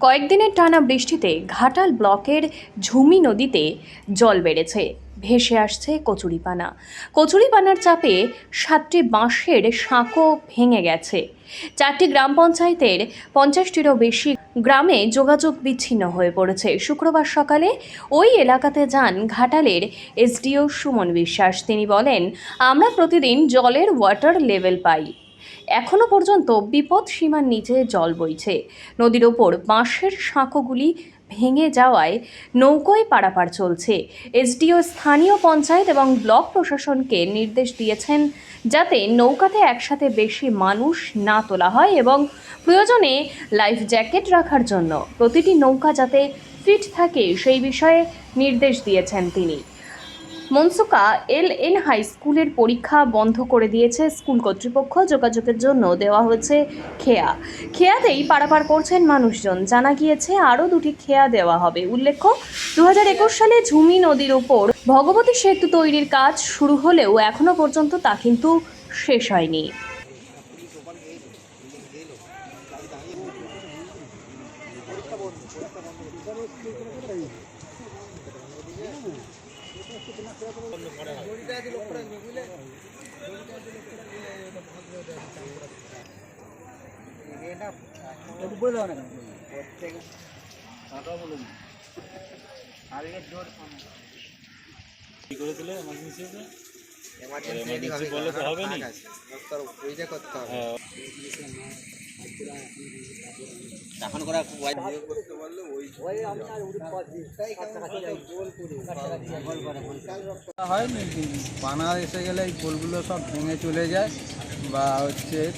কয়েকদিনের টানা বৃষ্টিতে ঘাটাল ব্লকের ঝুমি নদীতে জল বেড়েছে। ভেসে আসছে কচুরিপানার চাপে 7টি বাঁশের সাঁকো ভেঙে গেছে। 4টি গ্রাম পঞ্চায়েতের 50টিরও বেশি গ্রামে যোগাযোগ বিচ্ছিন্ন হয়ে পড়েছে। শুক্রবার সকালে ওই এলাকাতে যান ঘাটালের এসডিও সুমন বিশ্বাস। তিনি বলেন, আমরা প্রতিদিন জলের ওয়াটার লেভেল পাই। এখনো পর্যন্ত বিপদ সীমার নিচে জল বইছে। নদীর ওপর বাঁশের সাঁকোগুলি ভেঙে যাওয়ায় নৌকোয় পারাপার চলছে। এসডিও স্থানীয় পঞ্চায়েত এবং ব্লক প্রশাসনকে নির্দেশ দিয়েছেন যাতে নৌকাতে একসাথে বেশি মানুষ না তোলা হয় এবং প্রয়োজনে লাইফ জ্যাকেট রাখার জন্য প্রতিটি নৌকা যাতে ফিট থাকে সেই বিষয়ে নির্দেশ দিয়েছেন তিনি। মনসুকা LN হাই স্কুলের পরীক্ষা বন্ধ করে দিয়েছে স্কুল কর্তৃপক্ষ। যোগাযোগের জন্য দেওয়া হয়েছে খেয়াতেই পারাপার করছেন মানুষজন। জানা গিয়েছে আরও 2টি খেয়া দেওয়া হবে। উল্লেখ্য, 2021 সালে ঝুমি নদীর উপর ভগবতী সেতু তৈরির কাজ শুরু হলেও এখনো পর্যন্ত তা কিন্তু শেষ হয়নি। বানা এসে গেলে এই পোলগুলো সব ভেঙে চলে যায় বা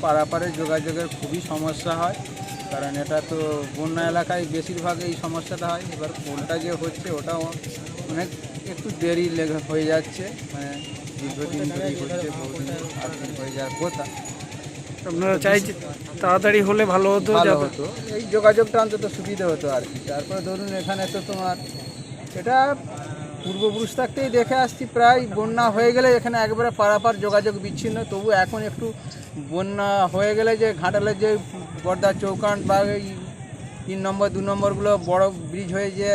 পারাপারে যোগাযোগের খুবই সমস্যা হয়, কারণ এটা তো বন্যা এলাকায় বেশিরভাগ এই সমস্যাটা হয়। এবার পোলটা যে হচ্ছে ওটাও অনেক একটু দেরি হয়ে যাচ্ছে, মানে দীর্ঘদিন ধরেই হচ্ছে, বহুদিন হয়ে যাওয়ার কথা। আপনারা চাইছেন তাড়াতাড়ি হলে ভালো হতো। এই যোগাযোগটা অন্তত সুবিধা হতো আর কি। তারপরে ধরুন এখানে তো তোমার এটা পূর্বপুরুষ থাকতেই দেখে আসছি, প্রায় বন্যা হয়ে গেলে এখানে একবারে পারাপার যোগাযোগ বিচ্ছিন্ন। তবু এখন একটু বন্যা হয়ে গেলে যে ঘাটালের যে বর্দার চৌকান বা এই 3 নম্বর 2 নম্বরগুলো বড় ব্রিজ হয়ে যে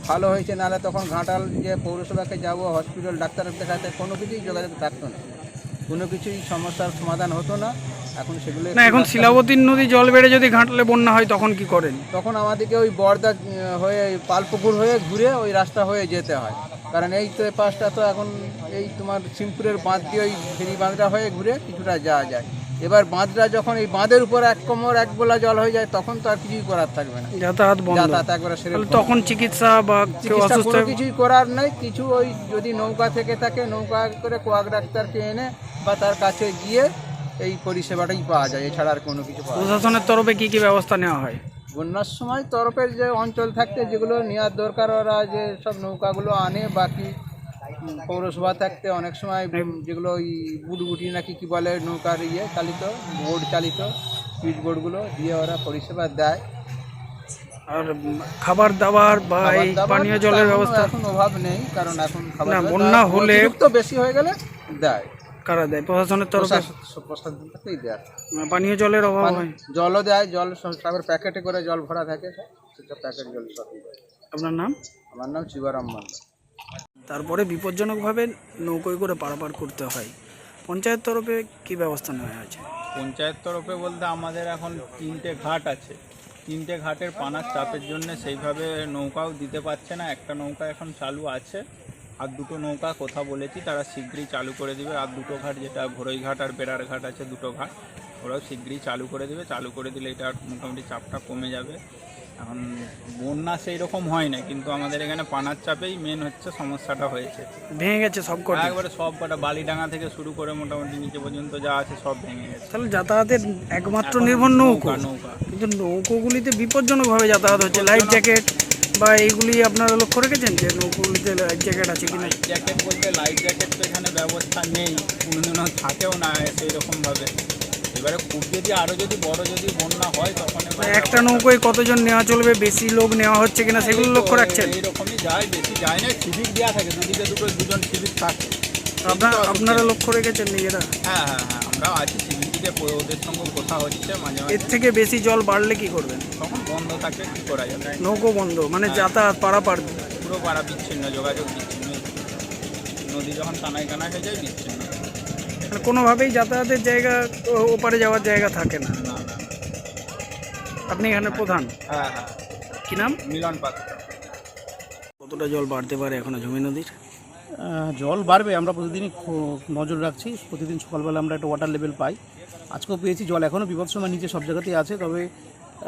ভালো হয়েছে, নাহলে তখন ঘাটাল যে পৌরসভাকে যাবো হসপিটাল ডাক্তার দেখাতে কোনো কিছুই যোগাযোগ থাকতো না, কোনো কিছুই সমস্যার সমাধান হতো না। এখন সেগুলো না, এখন শিলাবতী নদী জল বেড়ে যদি ঘাটালে বন্যা হয় তখন কি করেন? তখন আমাদেরকে ওই বর্দা হয়ে পালপুকুর হয়ে ঘুরে ওই রাস্তা হয়ে যেতে হয়, কারণ এই তো পাশটা তো এখন এই তোমার সিমপুরের বাঁধ দিয়ে ওই ফেরি বাঁধটা হয়ে ঘুরে কিছুটা যাওয়া যায়। এবার বাঁধটা যখন এই বাঁধের উপর এক কোমর এক গোলা জল হয়ে যায় তখন তো আর কিছুই করার থাকবে না, যাতায়াত একবার সেরে তখন চিকিৎসা বা কোনো কিছুই করার নেই। কিছু ওই যদি নৌকা থেকে থাকে নৌকা করে কোয়াক ডাক্তারকে এনে বা তার কাছে গিয়ে এই পরিষেবাটাই পাওয়া যায়, এছাড়া আর কোনো কিছু পাওয়া যায় না। প্রশাসনের তরফে কি কি ব্যবস্থা নেওয়া হয়? বন্যার সময় তরফের যে অঞ্চল থাকতে যেগুলো নেওয়ার দরকার ওরা যে সব নৌকাগুলো আনে, বাকি পৌরসভা থাকতে অনেক সময় যেগুলো ওই বুটবুটি নাকি কি বলে নৌকার চালিত বোর্ড চালিত সুইচ বোর্ডগুলো দিয়ে ওরা পরিষেবা দেয়। আর খাবার দাবার বা এই পানীয় জলের ব্যবস্থা এখন অভাব নেই, কারণ এখন খাবার বন্যা হলে তো বেশি হয়ে গেলে দেয়। কারা দেয়? প্রশাসনের তরফে প্রশাসন থেকেই দেয়। পানীয় জলের অভাব হয়? জলও দেয়, জল সবের প্যাকেটে করে জল ভরা থাকে, সেটা প্যাকেট জল সবই দেয়। আপনার নাম? আমার নাম শিবরাম মান্না। তারপরে বিপজ্জনকভাবে নৌকোয় করে পারাপার করতে হয়, পঞ্চায়েত তরফে কি ব্যবস্থা নেওয়া হয়েছে? পঞ্চায়েত তরফে বলতে আমাদের এখন 3টে ঘাট আছে, 3টে ঘাটের পানার চাপের জন্য সেইভাবে নৌকাও দিতে পারছে না। একটা নৌকা এখন চালু আছে, আর 2টো নৌকা কথা বলেছি তারা শীঘ্রই চালু করে দেবে। আর 2টো ঘাট, যেটা ঘোরই ঘাট আর বেড়ার ঘাট আছে, 2টো ঘাট ওরাও শীঘ্রই চালু করে দেবে। চালু করে দিলে এটা মোটামুটি চাপটা কমে যাবে। এখন বন্যা সেই রকম হয় না, কিন্তু আমাদের এখানে পানার চাপেই মেন হচ্ছে সমস্যাটা হয়েছে। ভেঙে গেছে সব কটা? একবারে সব কটা, বালিডাঙ্গা থেকে শুরু করে মোটামুটি নিচে পর্যন্ত যা আছে সব ভেঙে গেছে। তাহলে যাতায়াতের একমাত্র নির্ভর নৌকা। কিন্তু নৌকোগুলিতে বিপজ্জনকভাবে যাতায়াত হচ্ছে। লাইফ জ্যাকেট বা এইগুলি আপনারা লক্ষ্য রেখেছেন যে নৌকোগুলিতে লাইফ জ্যাকেট আছে কিনা? লাইফ জ্যাকেট বলতে লাইফ জ্যাকেট তো এখানে ব্যবস্থা নেই, কোনোদিনও থাকেও না সেই রকমভাবে। এবারে খুব যদি আরও যদি বড় যদি বন্যা হয় তখন একটা নৌকোয় কতজন নেওয়া চলবে, বেশি লোক নেওয়া হচ্ছে কিনা সেগুলো লক্ষ্য রাখছেন? এইরকমই যায়, বেশি যায় না। সিভিক দেওয়া থাকে, দুদিকে দুজন সিভিক থাকে। আপনারা লক্ষ্য রেখেছেন নিজেরা? হ্যাঁ, আমরাও আছি, সিভিক দিকে ওদের সঙ্গে কথা হচ্ছে মাঝে এর মাঝে, থেকে বেশি জল বাড়লে কি করবেন? তখন বন্ধ থাকে কী করা যাবে, নৌকো বন্ধ মানে যাতায়াত পারাপার। পুরো পাড়া বিচ্ছিন্ন, যোগাযোগ বিচ্ছিন্ন, নদী যখন কানায় কানায় হয়ে যায় বিচ্ছিন্ন। মানে কোনোভাবেই যাতায়াতের জায়গা, ওপারে যাওয়ার জায়গা থাকে না। না না। আপনি এখানে প্রধান, হ্যাঁ হ্যাঁ, কি নাম? মিলন পাত্র। কতটা জল বাড়তে পারে এখনো ঝুমি নদীর? জল বাড়বে, আমরা প্রতিদিনই নজর রাখছি। প্রতিদিন সকালবেলা আমরা একটা ওয়াটার লেভেল পাই, আজকেও পেয়েছি। জল এখনও বিপদসীমার নিচে সব জায়গাতেই আছে, তবে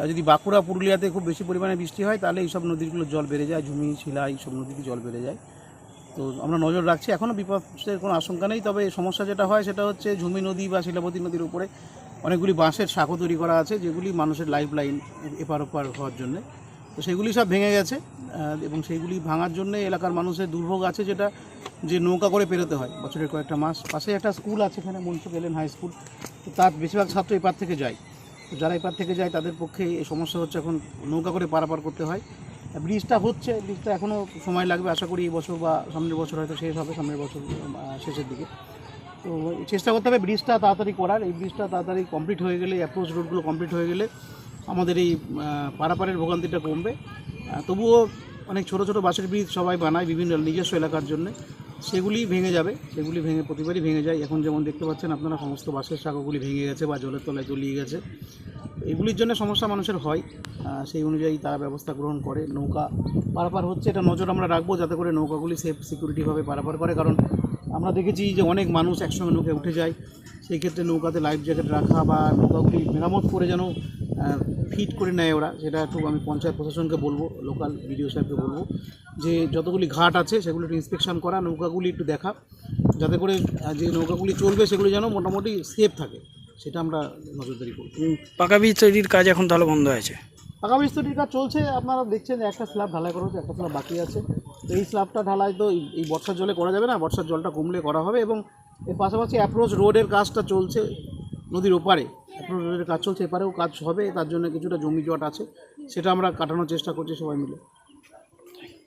যদি বাঁকুড়া পুরুলিয়াতে খুব বেশি পরিমাণে বৃষ্টি হয় তাহলে এইসব নদীগুলো জল বেড়ে যায়, ঝুমি শিলা এইসব নদীতে জল বেড়ে যায়। তো আমরা নজর রাখছি, এখনও বিপদের কোনো আশঙ্কা নেই। তবে সমস্যা যেটা হয় সেটা হচ্ছে ঝুমি নদী বা শিলাবতী নদীর উপরে অনেকগুলি বাঁশের সাঁকো তৈরি করা আছে, যেগুলি মানুষের লাইফ লাইন এপার ওপার হওয়ার জন্য। তো সেগুলি সব ভেঙে গেছে, এবং সেইগুলি ভাঙার জন্য এলাকার মানুষের দুর্ভোগ আছে, যেটা যে নৌকা করে পেরোতে হয় বছরের কয়েকটা মাস। পাশে একটা স্কুল আছে এখানে, মনসুখ এলেন হাই স্কুল, তো তার বেশিরভাগ ছাত্র এপার থেকে যায়। তো যারা এপার থেকে যায় তাদের পক্ষে এই সমস্যা হচ্ছে, এখন নৌকা করে পারাপার করতে হয়। ব্রিজটা হচ্ছে, ব্রিজটা এখনও সময় লাগবে, আশা করি এই বছর বা সামনের বছর হয়তো শেষ হবে, সামনের বছর শেষের দিকে। তো চেষ্টা করতে হবে ব্রিজটা তাড়াতাড়ি করার। এই ব্রিজটা তাড়াতাড়ি কমপ্লিট হয়ে গেলে, অ্যাপ্রোচ রোডগুলো কমপ্লিট হয়ে গেলে আমাদের এই পারাপারের ভোগান্তিটা কমবে। তবুও অনেক ছোট ছোট বাঁশের ব্রিজ সবাই বানায় বিভিন্ন নিজস্ব এলাকার জন্য, সেগুলি ভেঙে যাবে, সেগুলি ভেঙে প্রতিবারই ভেঙে যায়। এখন যেমন দেখতে পাচ্ছেন আপনারা, সমস্ত বাঁশের শাখাগুলি ভেঙে গেছে বা জলের তলায় তলিয়ে গেছে। এগুলির জন্য সমস্যা মানুষের হয়, সেই অনুযায়ী তারা ব্যবস্থা গ্রহণ করে। নৌকা পারাপার হচ্ছে, এটা নজর আমরা রাখবো যাতে করে নৌকাগুলি সেফ সিকিউরিটিভাবে পারাপার করে। কারণ আমরা দেখেছি যে অনেক মানুষ একসঙ্গে নৌকায় উঠে যায়, সেই ক্ষেত্রে নৌকাতে লাইফ জ্যাকেট রাখা বা নৌকাগুলি মেরামত করে যেন ফিট করে নেয় ওরা, সেটা একটু আমি পঞ্চায়েত প্রশাসনকে বলবো, লোকাল বিডিও সাহেবকে বলবো যে যতগুলি ঘাট আছে সেগুলো একটু ইন্সপেকশন করা, নৌকাগুলি একটু দেখা, যাতে করে যে নৌকাগুলি চলবে সেগুলি যেন মোটামুটি সেফ থাকে, সেটা আমরা নজরদারি করব। পাকা বীজ তৈরির কাজ এখন তাহলে বন্ধ আছে? পাকা বিস্তৃতির কাজ চলছে, আপনারা দেখছেন যে একটা স্ল্যাব ঢালাই করা হচ্ছে, একটা স্ল্যাব বাকি আছে। তো এই স্ল্যাবটা ঢালাই তো এই বর্ষার জলে করা যাবে না, বর্ষার জলটা কমলে করা হবে। এবং এর পাশাপাশি অ্যাপ্রোচ রোডের কাজটা চলছে নদীর ওপারে, অ্যাপ্রোচ রোডের কাজ চলছে, এপারেও কাজ হবে। তার জন্য কিছুটা জমি জট আছে, সেটা আমরা কাটানোর চেষ্টা করছি সবাই মিলে।